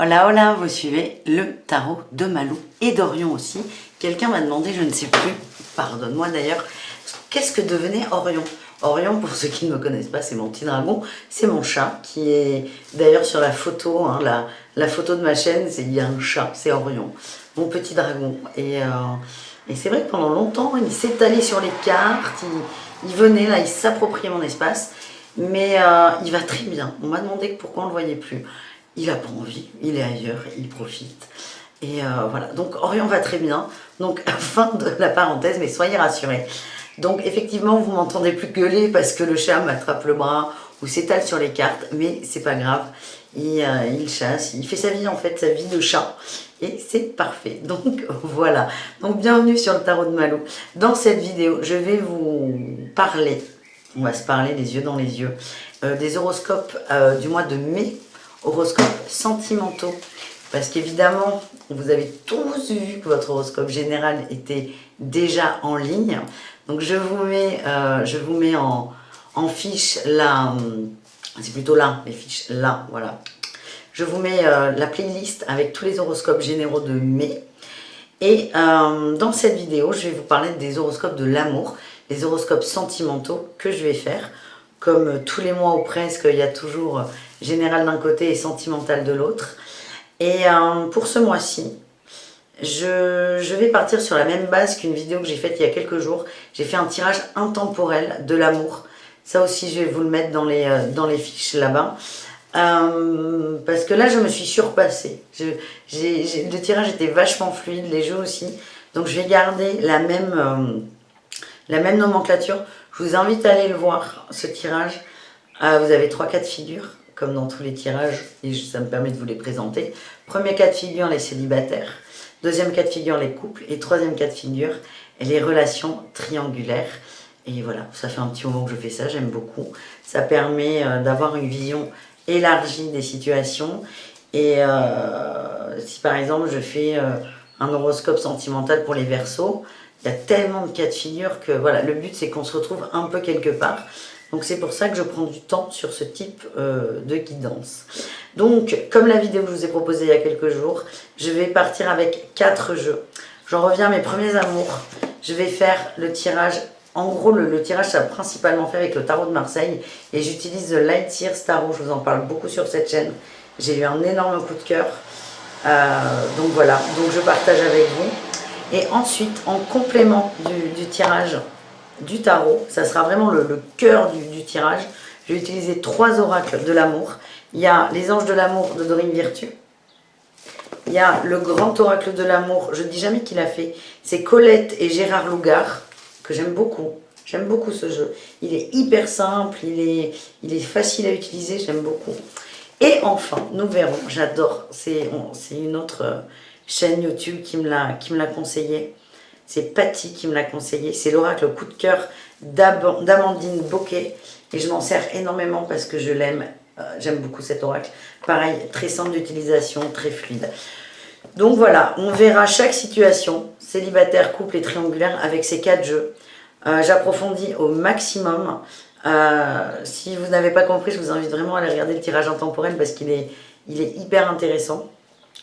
Hola, hola, vous suivez le tarot de Malou et d'Orion aussi. Quelqu'un m'a demandé, je ne sais plus, pardonne-moi d'ailleurs, qu'est-ce que devenait Orion? Orion, pour ceux qui ne me connaissent pas, c'est mon petit dragon, c'est mon chat qui est d'ailleurs sur la photo, hein, la photo de ma chaîne, il y a un chat, c'est Orion, mon petit dragon. Et c'est vrai que pendant longtemps, il s'étalait sur les cartes, il venait là, il s'appropriait mon espace, mais il va très bien. On m'a demandé pourquoi on ne le voyait plus. Il n'a pas envie, il est ailleurs, il profite. Et voilà, donc Orion va très bien. Donc fin de la parenthèse, mais soyez rassurés. Donc effectivement, vous m'entendez plus gueuler parce que le chat m'attrape le bras ou s'étale sur les cartes, mais c'est pas grave. Il chasse, il fait sa vie en fait, sa vie de chat. Et c'est parfait. Donc voilà. Donc bienvenue sur le tarot de Malou. Dans cette vidéo, je vais vous parler, on va se parler les yeux dans les yeux, des horoscopes du mois de mai. Horoscopes sentimentaux, parce qu'évidemment vous avez tous vu que votre horoscope général était déjà en ligne, donc je vous mets en fiche là, c'est plutôt là, les fiches là, voilà, je vous mets la playlist avec tous les horoscopes généraux de mai. Et dans cette vidéo je vais vous parler des horoscopes de l'amour, les horoscopes sentimentaux que je vais faire. Comme tous les mois ou presque, il y a toujours général d'un côté et sentimental de l'autre. Et pour ce mois-ci, je vais partir sur la même base qu'une vidéo que j'ai faite il y a quelques jours. J'ai fait un tirage intemporel de l'amour. Ça aussi, je vais vous le mettre dans les fiches là-bas. Parce que là, je me suis surpassée. Le tirage était vachement fluide, les jeux aussi. Donc, je vais garder la même nomenclature. Je vous invite à aller le voir, ce tirage. Vous avez 3 cas de figure, comme dans tous les tirages, et ça me permet de vous les présenter. Premier cas de figure, les célibataires. Deuxième cas de figure, les couples. Et troisième cas de figure, les relations triangulaires. Et voilà, ça fait un petit moment que je fais ça, j'aime beaucoup. Ça permet d'avoir une vision élargie des situations. Et si par exemple, je fais un horoscope sentimental pour les Verseaux, il y a tellement de cas de figure que voilà, le but c'est qu'on se retrouve un peu quelque part. Donc c'est pour ça que je prends du temps sur ce type de guidance. Donc comme la vidéo que je vous ai proposée il y a quelques jours, je vais partir avec 4 jeux. J'en reviens à mes premiers amours. Je vais faire le tirage. En gros, le tirage, ça a principalement fait avec le tarot de Marseille. Et j'utilise The Light Years Tarot. Je vous en parle beaucoup sur cette chaîne. J'ai eu un énorme coup de cœur. Donc voilà, donc je partage avec vous. Et ensuite, en complément du tirage du tarot, ça sera vraiment le cœur du tirage, je vais utiliser 3 oracles de l'amour. Il y a les anges de l'amour de Dorine Virtue. Il y a le grand oracle de l'amour, je ne dis jamais qui l'a fait, c'est Colette et Gérard Lougard, que j'aime beaucoup. J'aime beaucoup ce jeu. Il est hyper simple, il est facile à utiliser, j'aime beaucoup. Et enfin, nous verrons, j'adore, c'est une autre chaîne YouTube qui me l'a conseillé. C'est Patty qui me l'a conseillé. C'est l'oracle coup de cœur d'Amandine Bocquet. Et je m'en sers énormément parce que je l'aime. J'aime beaucoup cet oracle. Pareil, très simple d'utilisation, très fluide. Donc voilà, on verra chaque situation, célibataire, couple et triangulaire, avec ces 4 jeux. J'approfondis au maximum. Si vous n'avez pas compris, je vous invite vraiment à aller regarder le tirage intemporel parce qu'il est hyper intéressant.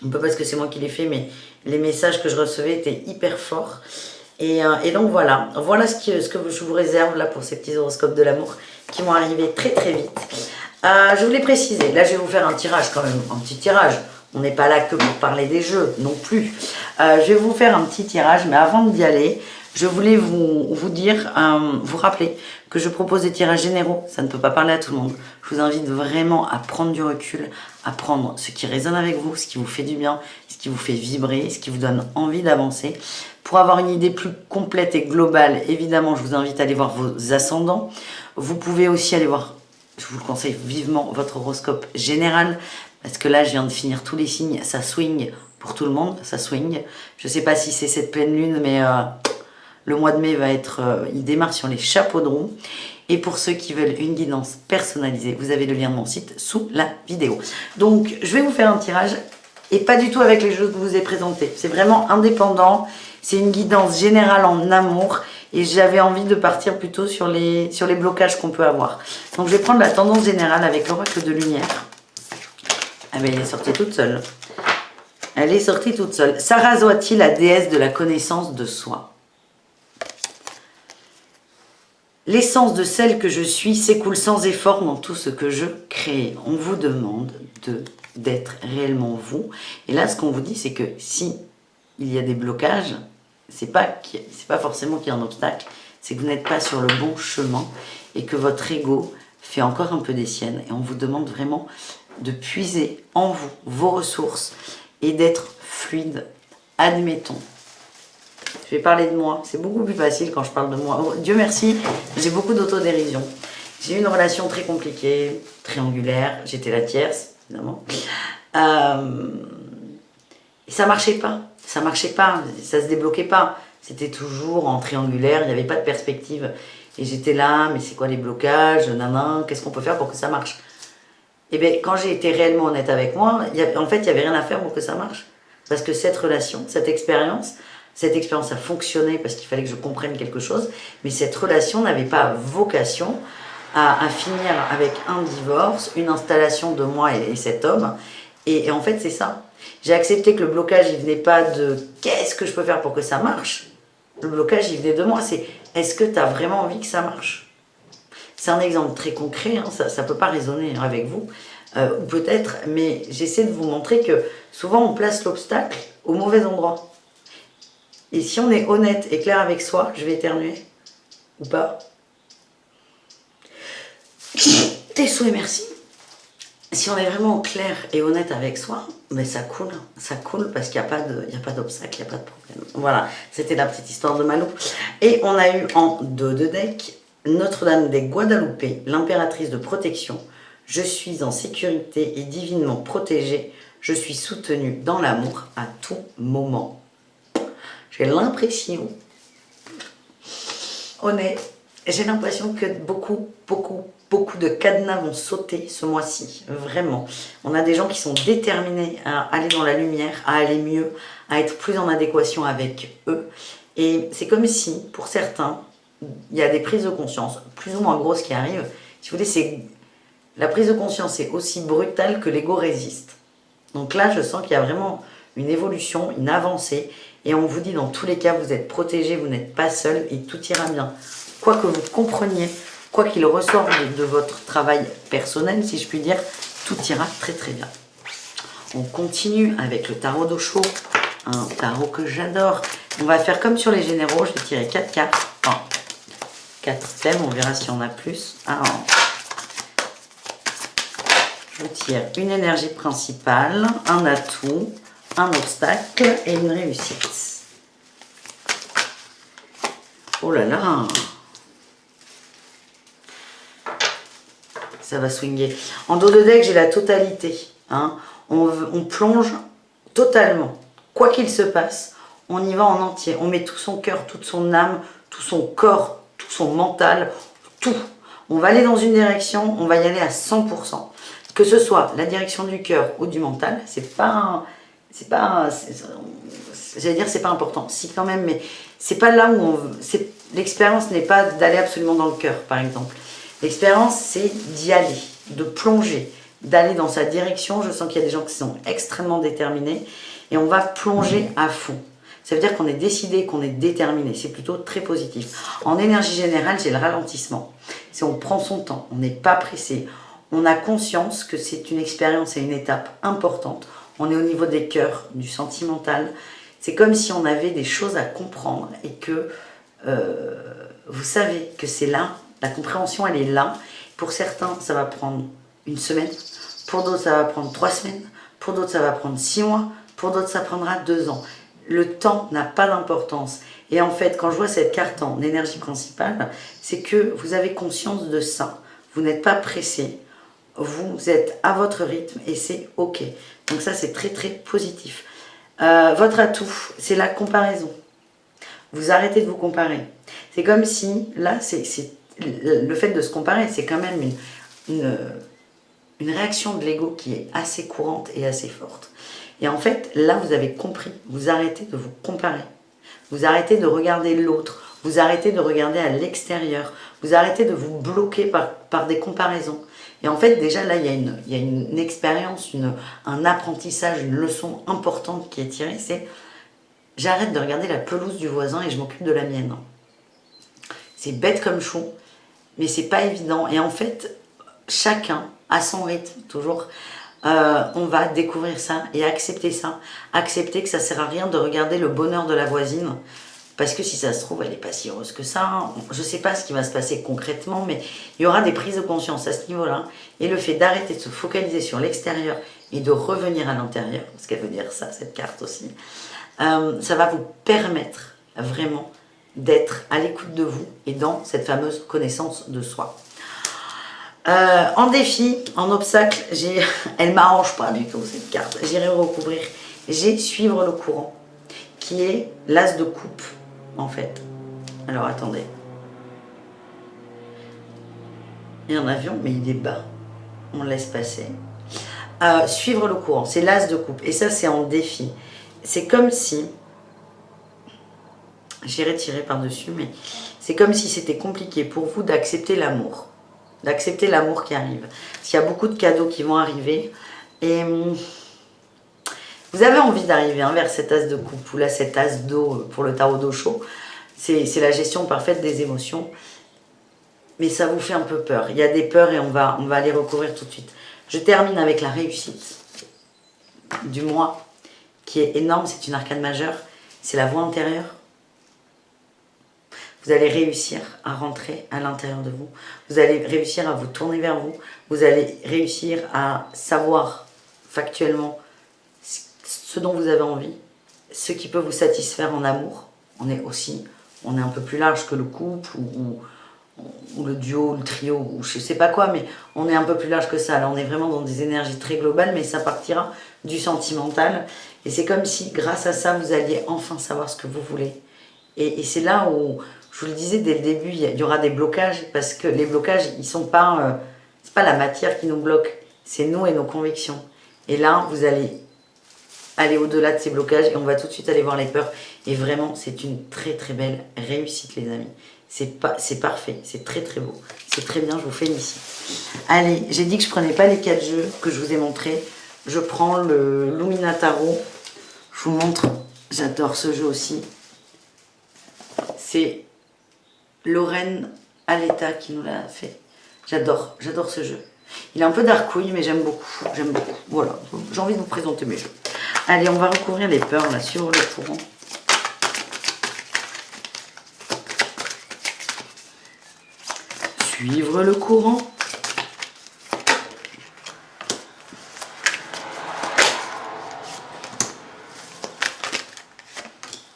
Un peu parce que c'est moi qui l'ai fait, mais les messages que je recevais étaient hyper forts. Et donc voilà, voilà ce que je vous réserve là pour ces petits horoscopes de l'amour qui vont arriver très très vite. Je voulais préciser, là je vais vous faire un tirage quand même, un petit tirage. On n'est pas là que pour parler des jeux non plus. Je vais vous faire un petit tirage, mais avant d'y aller, je voulais vous dire, vous rappeler que je propose des tirages généraux. Ça ne peut pas parler à tout le monde. Je vous invite vraiment à prendre du recul, à prendre ce qui résonne avec vous, ce qui vous fait du bien, ce qui vous fait vibrer, ce qui vous donne envie d'avancer. Pour avoir une idée plus complète et globale, évidemment, je vous invite à aller voir vos ascendants. Vous pouvez aussi aller voir, je vous le conseille vivement, votre horoscope général. Parce que là, je viens de finir tous les signes. Ça swing pour tout le monde, ça swing. Je ne sais pas si c'est cette pleine lune, mais le mois de mai va être... il démarre sur les chapeaux de roue. Et pour ceux qui veulent une guidance personnalisée, vous avez le lien de mon site sous la vidéo. Donc, je vais vous faire un tirage et pas du tout avec les jeux que je vous ai présentés. C'est vraiment indépendant. C'est une guidance générale en amour. Et j'avais envie de partir plutôt sur les blocages qu'on peut avoir. Donc, je vais prendre la tendance générale avec l'oracle de lumière. Ah ben, elle est sortie toute seule. Elle est sortie toute seule. Saraswati, la déesse de la connaissance de soi. L'essence de celle que je suis s'écoule sans effort dans tout ce que je crée. On vous demande d'être réellement vous. Et là, ce qu'on vous dit, c'est que si il y a des blocages, c'est pas forcément qu'il y a un obstacle, c'est que vous n'êtes pas sur le bon chemin et que votre ego fait encore un peu des siennes. Et on vous demande vraiment de puiser en vous vos ressources et d'être fluide. Admettons. Je vais parler de moi. C'est beaucoup plus facile quand je parle de moi. Dieu merci, j'ai beaucoup d'autodérision. J'ai eu une relation très compliquée, triangulaire. J'étais la tierce, évidemment. Et ça marchait pas. Ça marchait pas. Ça se débloquait pas. C'était toujours en triangulaire. Il n'y avait pas de perspective. Et j'étais là, mais c'est quoi les blocages? Nanan, qu'est-ce qu'on peut faire pour que ça marche? Et bien, quand j'ai été réellement honnête avec moi, en fait, il n'y avait rien à faire pour que ça marche. Parce que cette relation, cette expérience a fonctionné parce qu'il fallait que je comprenne quelque chose, mais cette relation n'avait pas vocation à finir avec un divorce, une installation de moi et cet homme. Et en fait, c'est ça. J'ai accepté que le blocage, il venait pas de qu'est-ce que je peux faire pour que ça marche. Le blocage, il venait de moi. C'est est-ce que tu as vraiment envie que ça marche? C'est un exemple très concret, hein, ça ne peut pas résonner avec vous, ou peut-être, mais j'essaie de vous montrer que souvent on place l'obstacle au mauvais endroit. Et si on est honnête et clair avec soi, je vais éternuer ou pas. Tes souhaits, merci. Si on est vraiment clair et honnête avec soi, mais ça coule parce qu'il n'y a pas d'obstacle, il n'y a pas de problème. Voilà, c'était la petite histoire de Malou. Et on a eu en dos de deck Notre-Dame des Guadalupe, l'impératrice de protection. Je suis en sécurité et divinement protégée. Je suis soutenue dans l'amour à tout moment. J'ai l'impression, honnête, j'ai l'impression que beaucoup de cadenas vont sauter ce mois-ci. Vraiment. On a des gens qui sont déterminés à aller dans la lumière, à aller mieux, à être plus en adéquation avec eux. Et c'est comme si, pour certains, il y a des prises de conscience plus ou moins grosses qui arrivent. Si vous voulez, la prise de conscience est aussi brutale que l'ego résiste. Donc là, je sens qu'il y a vraiment une évolution, une avancée. Et on vous dit, dans tous les cas, vous êtes protégés, vous n'êtes pas seul et tout ira bien. Quoi que vous compreniez, quoi qu'il ressorte de votre travail personnel, si je puis dire, tout ira très très bien. On continue avec le tarot d'Osho, un tarot que j'adore. On va faire comme sur les généraux, je vais tirer 4 cartes. Enfin, 4 thèmes, on verra s'il y en a plus. Je tire une énergie principale, un atout, un obstacle et une réussite. Oh là là! Ça va swinguer. En dos de deck, j'ai la totalité. Hein. On plonge totalement. Quoi qu'il se passe, on y va en entier. On met tout son cœur, toute son âme, tout son corps, tout son mental, tout. On va aller dans une direction, on va y aller à 100%. Que ce soit la direction du cœur ou du mental, j'allais dire c'est pas important, si quand même, mais c'est pas là où on veut. L'expérience n'est pas d'aller absolument dans le cœur, par exemple. L'expérience, c'est d'y aller, de plonger, d'aller dans sa direction. Je sens qu'il y a des gens qui sont extrêmement déterminés et on va plonger à fond. Ça veut dire qu'on est décidé, qu'on est déterminé. C'est plutôt très positif. En énergie générale, j'ai le ralentissement. C'est on prend son temps, on n'est pas pressé. On a conscience que c'est une expérience et une étape importante. On est au niveau des cœurs, du sentimental. C'est comme si on avait des choses à comprendre et que vous savez que c'est là, la compréhension elle est là. Pour certains, ça va prendre une semaine. Pour d'autres, ça va prendre 3 semaines. Pour d'autres, ça va prendre 6 mois. Pour d'autres, ça prendra 2 ans. Le temps n'a pas d'importance. Et en fait, quand je vois cette carte en énergie principale, c'est que vous avez conscience de ça. Vous n'êtes pas pressé. Vous êtes à votre rythme et c'est OK. Donc ça, c'est très, très positif. Votre atout, c'est la comparaison. Vous arrêtez de vous comparer. C'est comme si, là, le fait de se comparer, c'est quand même une réaction de l'ego qui est assez courante et assez forte. Et en fait, là, vous avez compris. Vous arrêtez de vous comparer. Vous arrêtez de regarder l'autre. Vous arrêtez de regarder à l'extérieur. Vous arrêtez de vous bloquer par des comparaisons. Et en fait, déjà là, il y a une expérience, un apprentissage, une leçon importante qui est tirée, c'est j'arrête de regarder la pelouse du voisin et je m'occupe de la mienne. C'est bête comme chou, mais c'est pas évident. Et en fait, chacun à son rythme, toujours, on va découvrir ça et accepter ça. Accepter que ça sert à rien de regarder le bonheur de la voisine, parce que si ça se trouve, elle n'est pas si heureuse que ça. Je ne sais pas ce qui va se passer concrètement, mais il y aura des prises de conscience à ce niveau-là. Et le fait d'arrêter de se focaliser sur l'extérieur et de revenir à l'intérieur, ce qu'elle veut dire ça, cette carte aussi, ça va vous permettre vraiment d'être à l'écoute de vous et dans cette fameuse connaissance de soi. En défi, en obstacle, elle m'arrange pas du tout cette carte. J'irai recouvrir. J'ai suivre le courant, qui est l'as de coupe en fait. Alors attendez. Il y a un avion, mais il est bas. On le laisse passer. Suivre le courant, c'est l'as de coupe. Et ça, c'est en défi. C'est comme si... J'irai tirer par-dessus, mais c'est comme si c'était compliqué pour vous d'accepter l'amour. D'accepter l'amour qui arrive. Parce qu'il y a beaucoup de cadeaux qui vont arriver. Et vous avez envie d'arriver vers cet as de coupe, ou là cet as d'eau pour le tarot d'eau chaud. C'est la gestion parfaite des émotions. Mais ça vous fait un peu peur. Il y a des peurs et on va les recouvrir tout de suite. Je termine avec la réussite du mois, qui est énorme. C'est une arcane majeure. C'est la voix intérieure. Vous allez réussir à rentrer à l'intérieur de vous. Vous allez réussir à vous tourner vers vous. Vous allez réussir à savoir factuellement ce dont vous avez envie, ce qui peut vous satisfaire en amour. On est un peu plus large que le couple ou le duo, le trio, ou je sais pas quoi, mais on est un peu plus large que ça. Là, on est vraiment dans des énergies très globales, mais ça partira du sentimental. Et c'est comme si, grâce à ça, vous alliez enfin savoir ce que vous voulez. Et c'est là où, je vous le disais dès le début, il y aura des blocages, parce que les blocages, ils sont pas... c'est pas la matière qui nous bloque, c'est nous et nos convictions. Et là, vous allez aller au-delà de ces blocages, et on va tout de suite aller voir les peurs. Et vraiment, c'est une très très belle réussite, les amis. C'est parfait, c'est très très beau. C'est très bien, je vous félicite. Allez, j'ai dit que je prenais pas les 4 jeux que je vous ai montrés. Je prends le Lumina Tarot. Je vous montre, j'adore ce jeu aussi. C'est Lorraine Aletta qui nous l'a fait. J'adore ce jeu. Il est un peu darkouille, mais j'aime beaucoup. J'aime beaucoup. Voilà, j'ai envie de vous présenter mes jeux. Allez, on va recouvrir les peurs là sur le courant. Suivre le courant.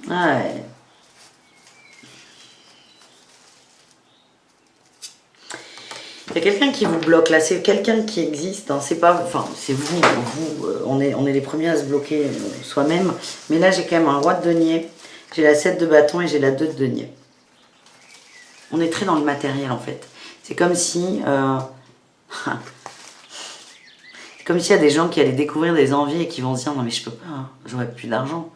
Ouais. Il y a quelqu'un qui vous bloque là, c'est quelqu'un qui existe, hein. C'est pas, enfin c'est vous, on est les premiers à se bloquer soi-même, mais là j'ai quand même un roi de denier, j'ai la 7 de bâton et j'ai la 2 de denier. On est très dans le matériel en fait, c'est comme si, comme s'il y a des gens qui allaient découvrir des envies et qui vont se dire non mais je peux pas, hein, j'aurais plus d'argent,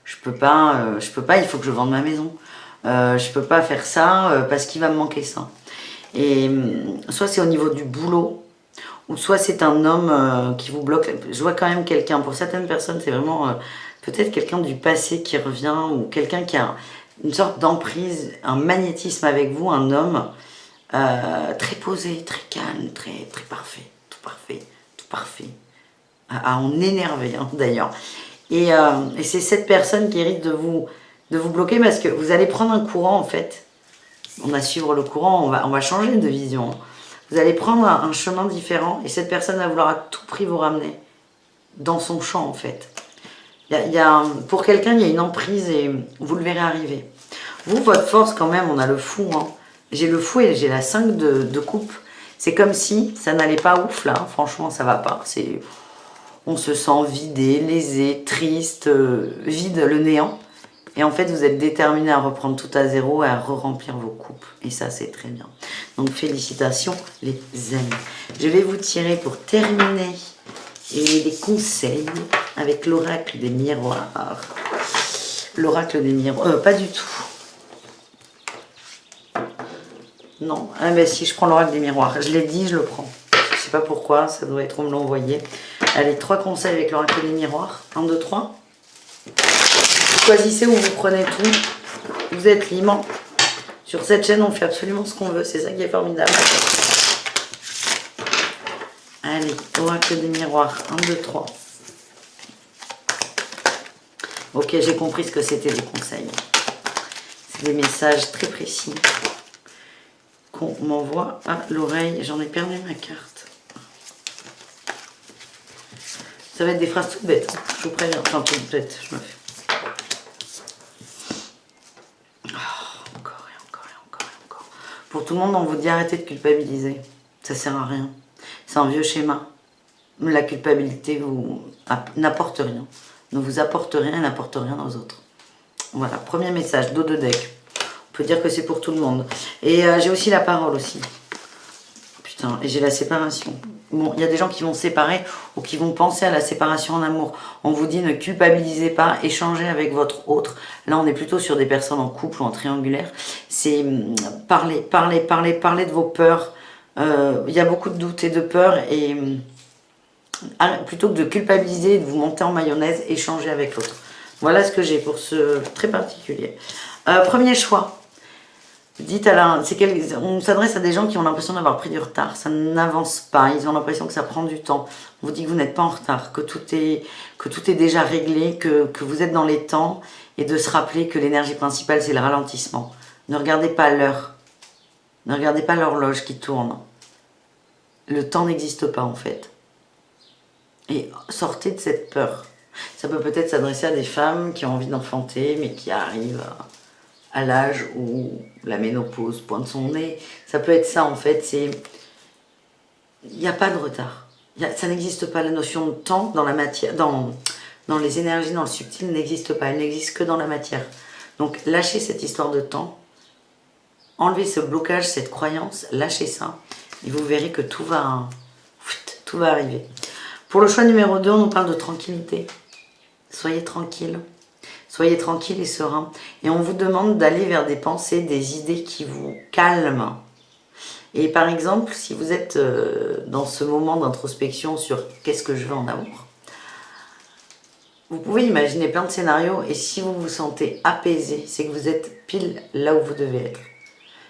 je peux pas, il faut que je vende ma maison, je peux pas faire ça parce qu'il va me manquer ça. Et soit c'est au niveau du boulot, ou soit c'est un homme qui vous bloque. Je vois quand même quelqu'un, pour certaines personnes c'est vraiment peut-être quelqu'un du passé qui revient, ou quelqu'un qui a une sorte d'emprise, un magnétisme avec vous, un homme très posé, très calme, très parfait, tout parfait, à en énerver hein, d'ailleurs. Et c'est cette personne qui hérite de vous bloquer, parce que vous allez prendre un courant en fait. On va suivre le courant, on va changer de vision. Vous allez prendre un chemin différent, et cette personne va vouloir à tout prix vous ramener dans son champ en fait. Pour quelqu'un, il y a une emprise et vous le verrez arriver. Vous, votre force quand même, on a le fou. Hein. J'ai le fou et j'ai la 5 de coupe. C'est comme si ça n'allait pas ouf là, franchement ça va pas. On se sent vidé, lésé, triste, vide, le néant. Et en fait, vous êtes déterminé à reprendre tout à zéro et à re-remplir vos coupes. Et ça, c'est très bien. Donc, félicitations, les amis. Je vais vous tirer pour terminer les conseils avec l'oracle des miroirs. L'oracle des miroirs. Pas du tout. Non. Ah ben si, je prends l'oracle des miroirs. Je l'ai dit, je le prends. C'est pas pourquoi, ça doit être, on me l'a envoyé. Allez, 3 conseils avec l'oracle des miroirs. 1, 2, 3. Vous choisissez où vous prenez tout. Vous êtes libre. Sur cette chaîne, on fait absolument ce qu'on veut. C'est ça qui est formidable. Allez, oracle des miroirs. 1, 2, 3. Ok, j'ai compris ce que c'était des conseils. C'est des messages très précis qu'on m'envoie à l'oreille. J'en ai perdu ma carte. Ça va être des phrases toutes bêtes. Je vous préviens. Enfin, toutes bêtes, je me fais. Encore et encore et encore et encore. Pour tout le monde, on vous dit arrêtez de culpabiliser. Ça sert à rien. C'est un vieux schéma. La culpabilité vous n'apporte rien. Ne vous apporte rien et n'apporte rien aux autres. Voilà, premier message, dos de deck. On peut dire que c'est pour tout le monde. Et j'ai aussi la parole aussi. Putain, et j'ai la séparation. Bon, il y a des gens qui vont se séparer ou qui vont penser à la séparation en amour. On vous dit ne culpabilisez pas, échangez avec votre autre. Là, on est plutôt sur des personnes en couple ou en triangulaire. C'est parler de vos peurs. Il y a beaucoup de doutes et de peurs et plutôt que de culpabiliser et de vous monter en mayonnaise, échangez avec l'autre. Voilà ce que j'ai pour ce très particulier. Premier choix. Dites on s'adresse à des gens qui ont l'impression d'avoir pris du retard. Ça n'avance pas. Ils ont l'impression que ça prend du temps. On vous dit que vous n'êtes pas en retard, que tout est déjà réglé, que vous êtes dans les temps et de se rappeler que l'énergie principale, c'est le ralentissement. Ne regardez pas l'heure. Ne regardez pas l'horloge qui tourne. Le temps n'existe pas en fait. Et sortez de cette peur. Ça peut peut-être s'adresser à des femmes qui ont envie d'enfanter, mais qui arrivent à l'âge où la ménopause pointe son nez. Ça peut être ça en fait. Il n'y a pas de retard. Ça n'existe pas. La notion de temps dans la matière, dans les énergies, dans le subtil, n'existe pas. Elle n'existe que dans la matière. Donc lâchez cette histoire de temps. Enlevez ce blocage, cette croyance. Lâchez ça. Et vous verrez que tout va arriver. Pour le choix numéro 2, on nous parle de tranquillité. Soyez tranquille. Soyez tranquille et serein. Et on vous demande d'aller vers des pensées, des idées qui vous calment. Et par exemple, si vous êtes dans ce moment d'introspection sur qu'est-ce que je veux en amour, vous pouvez imaginer plein de scénarios et si vous vous sentez apaisé, c'est que vous êtes pile là où vous devez être.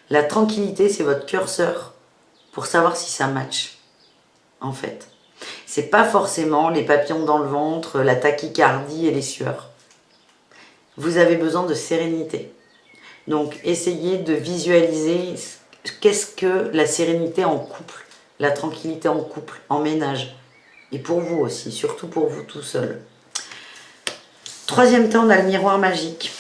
La tranquillité, c'est votre curseur pour savoir si ça match, en fait. C'est pas forcément les papillons dans le ventre, la tachycardie et les sueurs. Vous avez besoin de sérénité. Donc, essayez de visualiser qu'est-ce que la sérénité en couple, la tranquillité en couple, en ménage. Et pour vous aussi, surtout pour vous tout seul. Troisième temps, on a le miroir magique.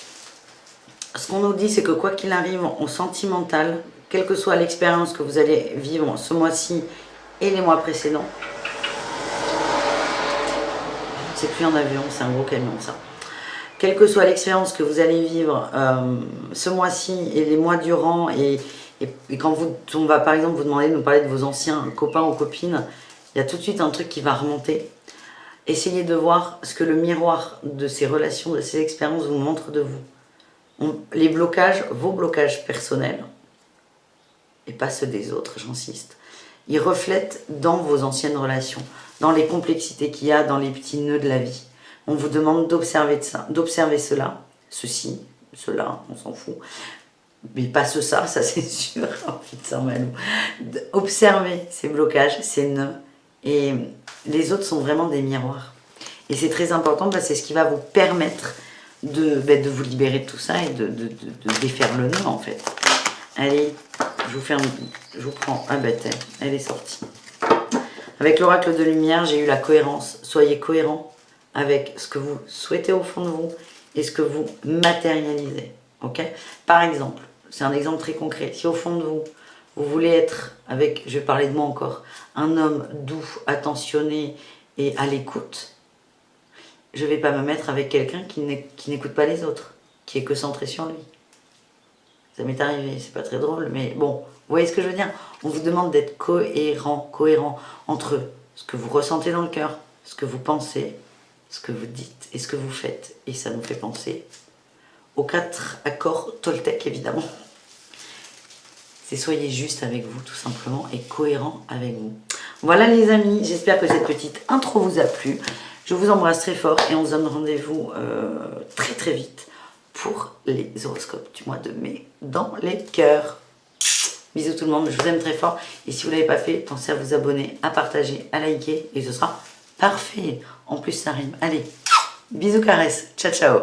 Ce qu'on nous dit, c'est que quoi qu'il arrive en sentimental, quelle que soit l'expérience que vous allez vivre ce mois-ci et les mois précédents, c'est plus un avion, c'est un gros camion ça. Quelle que soit l'expérience que vous allez vivre ce mois-ci et les mois durant, et quand on va par exemple vous demander de nous parler de vos anciens copains ou copines, il y a tout de suite un truc qui va remonter. Essayez de voir ce que le miroir de ces relations, de ces expériences vous montre de vous. Les blocages, vos blocages personnels, et pas ceux des autres, j'insiste, ils reflètent dans vos anciennes relations, dans les complexités qu'il y a, dans les petits nœuds de la vie. On vous demande d'observer cela, ceci, cela, on s'en fout. Mais pas ça c'est sûr. Oh putain, Malou. Observez ces blocages, ces nœuds. Et les autres sont vraiment des miroirs. Et c'est très important, c'est ce qui va vous permettre de vous libérer de tout ça et de défaire le nœud en fait. Allez, je vous prends. Ah bah elle est sortie. Avec l'oracle de lumière, j'ai eu la cohérence. Soyez cohérents avec ce que vous souhaitez au fond de vous et ce que vous matérialisez. Ok ? Par exemple, c'est un exemple très concret. Si au fond de vous, vous voulez être avec, je vais parler de moi encore, un homme doux, attentionné et à l'écoute, je ne vais pas me mettre avec quelqu'un qui n'écoute pas les autres, qui est que centré sur lui. Ça m'est arrivé, c'est pas très drôle, mais bon, vous voyez ce que je veux dire ? On vous demande d'être cohérent entre ce que vous ressentez dans le cœur, ce que vous pensez, ce que vous dites et ce que vous faites. Et ça nous fait penser aux 4 accords Toltec, évidemment. C'est soyez juste avec vous, tout simplement, et cohérent avec vous. Voilà les amis, j'espère que cette petite intro vous a plu. Je vous embrasse très fort et on se donne rendez-vous très très vite pour les horoscopes du mois de mai dans les cœurs. Bisous tout le monde, je vous aime très fort. Et si vous ne l'avez pas fait, pensez à vous abonner, à partager, à liker et ce sera parfait. En plus ça rime. Allez, bisous caresses, ciao ciao.